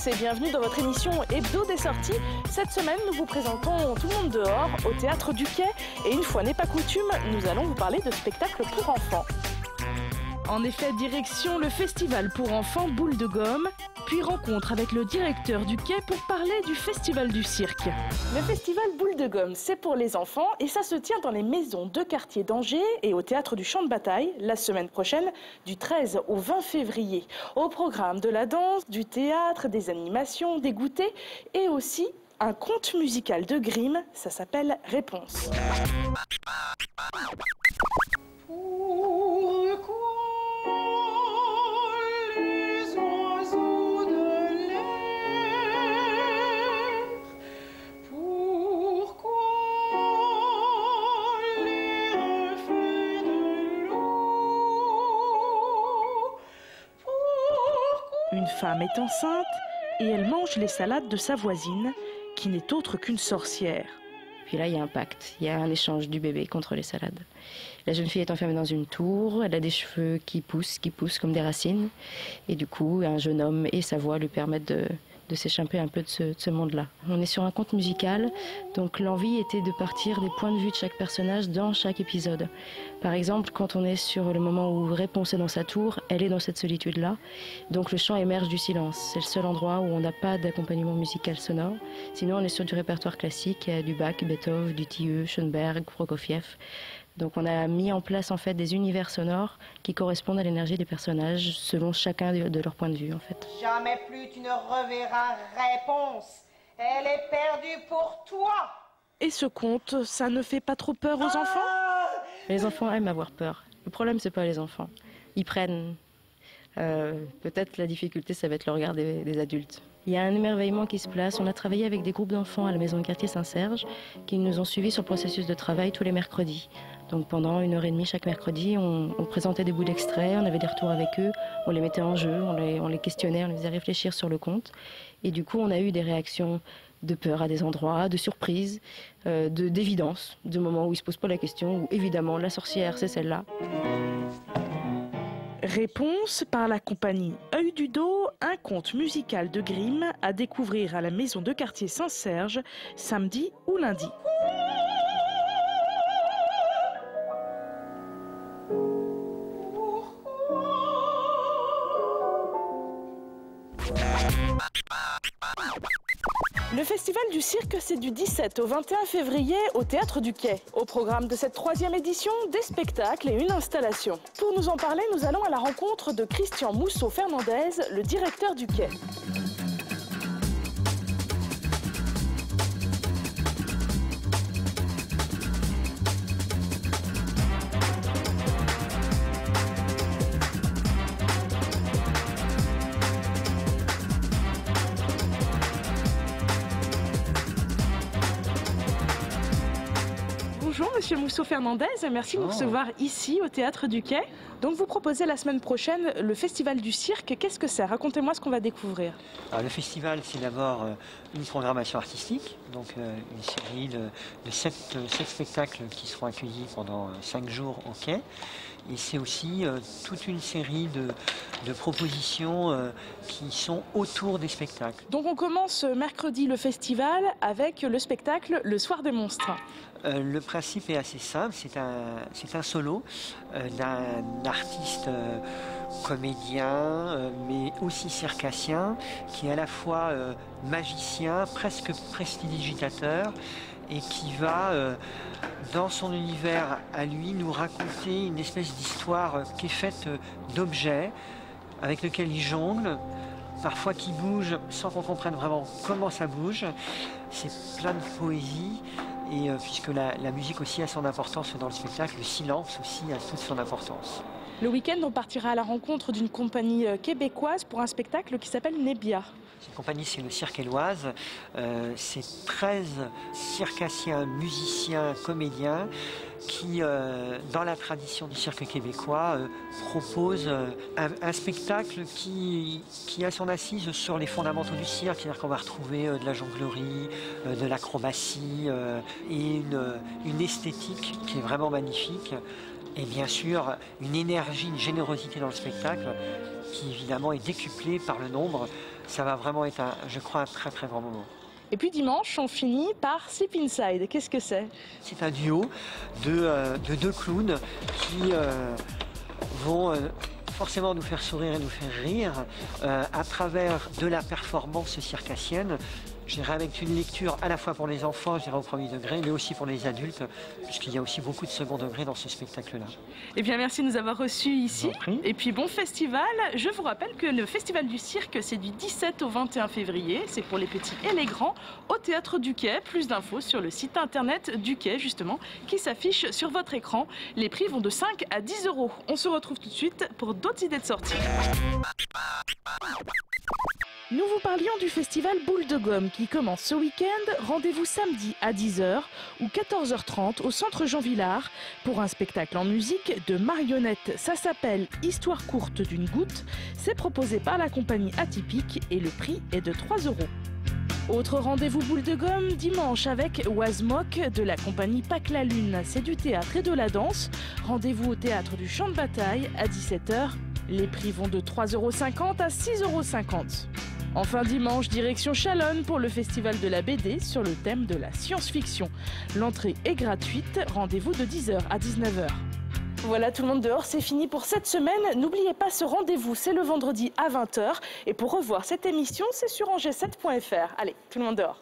tous et bienvenue dans votre émission Hebdo des sorties. Cette semaine, nous vous présentons Tout le monde dehors au Théâtre du Quai. Et une fois n'est pas coutume, nous allons vous parler de spectacles pour enfants. En effet, direction le festival pour enfants Boule de Gomme, puis rencontre avec le directeur du Quai pour parler du festival du cirque. Le festival Boule de Gomme, c'est pour les enfants et ça se tient dans les maisons de quartier d'Angers et au théâtre du Champ de Bataille la semaine prochaine du 13 au 20 février. Au programme de la danse, du théâtre, des animations, des goûters et aussi un conte musical de Grimm, ça s'appelle Réponse. Une femme est enceinte et elle mange les salades de sa voisine, qui n'est autre qu'une sorcière. Puis là, il y a un pacte, il y a un échange du bébé contre les salades. La jeune fille est enfermée dans une tour, elle a des cheveux qui poussent comme des racines. Et du coup, un jeune homme et sa voix lui permettent de s'échapper un peu de ce monde-là. On est sur un conte musical, donc l'envie était de partir des points de vue de chaque personnage dans chaque épisode. Par exemple, quand on est sur le moment où Réponse est dans sa tour, elle est dans cette solitude-là. Donc le chant émerge du silence. C'est le seul endroit où on n'a pas d'accompagnement musical sonore. Sinon, on est sur du répertoire classique, du Bach, Beethoven, du Thieu, Schoenberg, Prokofiev. Donc on a mis en place en fait des univers sonores qui correspondent à l'énergie des personnages selon chacun de leur point de vue en fait. Jamais plus tu ne reverras Réponse. Elle est perdue pour toi. Et ce conte, ça ne fait pas trop peur aux enfants ? Les enfants aiment avoir peur. Le problème, c'est pas les enfants. Ils prennent. Peut-être la difficulté, ça va être le regard des adultes. Il y a un émerveillement qui se place. On a travaillé avec des groupes d'enfants à la maison de quartier Saint-Serge qui nous ont suivis sur le processus de travail tous les mercredis. Donc pendant 1h30 chaque mercredi, on présentait des bouts d'extraits, on avait des retours avec eux, on les mettait en jeu, on les questionnait, on les faisait réfléchir sur le conte. Et du coup, on a eu des réactions de peur à des endroits, de surprise, d'évidence, de moments où ils ne se posent pas la question, où évidemment la sorcière c'est celle-là. Réponse par la compagnie Œil du Dos, un conte musical de Grimm à découvrir à la maison de quartier Saint-Serge, samedi ou lundi. Le festival du cirque, c'est du 17 au 21 février au Théâtre du Quai. Au programme de cette 3e édition, des spectacles et une installation. Pour nous en parler, nous allons à la rencontre de Christian Mousseau-Fernandez, le directeur du Quai. Bonjour Monsieur Mousseau-Fernandez, merci de nous recevoir ici au Théâtre du Quai. Donc vous proposez la semaine prochaine le Festival du cirque. Qu'est-ce que c'est? Racontez-moi ce qu'on va découvrir. Alors, le festival, c'est d'abord une programmation artistique, donc une série de 7 spectacles qui seront accueillis pendant 5 jours au Quai. Et c'est aussi toute une série de propositions qui sont autour des spectacles. Donc on commence mercredi le festival avec le spectacle Le Soir des Monstres. Le principe est assez simple, c'est un solo d'un artiste comédien, mais aussi circassien, qui est à la fois magicien, presque prestidigitateur, et qui va, dans son univers à lui, nous raconter une espèce d'histoire qui est faite d'objets avec lesquels il jongle, parfois qui bouge sans qu'on comprenne vraiment comment ça bouge. C'est plein de poésie. Et puisque la musique aussi a son importance dans le spectacle, le silence aussi a toute son importance. Le week-end, on partira à la rencontre d'une compagnie québécoise pour un spectacle qui s'appelle Nebia. Cette compagnie, c'est le Cirque Éloise. C'est 13 circassiens, musiciens, comédiens qui, dans la tradition du cirque québécois, propose un spectacle qui a son assise sur les fondamentaux du cirque, c'est-à-dire qu'on va retrouver de la jonglerie, de l'acrobatie et une esthétique qui est vraiment magnifique. Et bien sûr, une énergie, une générosité dans le spectacle qui évidemment est décuplée par le nombre ça va vraiment être, je crois, un très très grand moment. Et puis dimanche, on finit par Sleep Inside. Qu'est-ce que c'est? C'est un duo de deux clowns qui vont forcément nous faire sourire et nous faire rire à travers de la performance circassienne. Je dirais avec une lecture à la fois pour les enfants, je dirais au premier degré, mais aussi pour les adultes, puisqu'il y a aussi beaucoup de second degré dans ce spectacle-là. Eh bien, merci de nous avoir reçus ici. Et puis, bon festival. Je vous rappelle que le Festival du Cirque, c'est du 17 au 21 février. C'est pour les petits et les grands, au Théâtre du Quai. Plus d'infos sur le site internet du Quai, justement, qui s'affiche sur votre écran. Les prix vont de 5 à 10 €. On se retrouve tout de suite pour d'autres idées de sortie. Nous vous parlions du festival Boule de Gomme qui commence ce week-end. Rendez-vous samedi à 10 h ou 14 h 30 au centre Jean Villard pour un spectacle en musique de marionnettes. Ça s'appelle Histoire courte d'une goutte. C'est proposé par la compagnie Atypique et le prix est de 3 €. Autre rendez-vous Boule de Gomme dimanche avec Oisemoc de la compagnie Pâques la Lune. C'est du théâtre et de la danse. Rendez-vous au théâtre du Champ de Bataille à 17 h. Les prix vont de 3,50 € à 6,50 €. Enfin dimanche, direction Chalonne pour le festival de la BD sur le thème de la science-fiction. L'entrée est gratuite, rendez-vous de 10 h à 19 h. Voilà, tout le monde dehors, c'est fini pour cette semaine. N'oubliez pas ce rendez-vous, c'est le vendredi à 20 h. Et pour revoir cette émission, c'est sur angers7.fr. Allez, tout le monde dehors.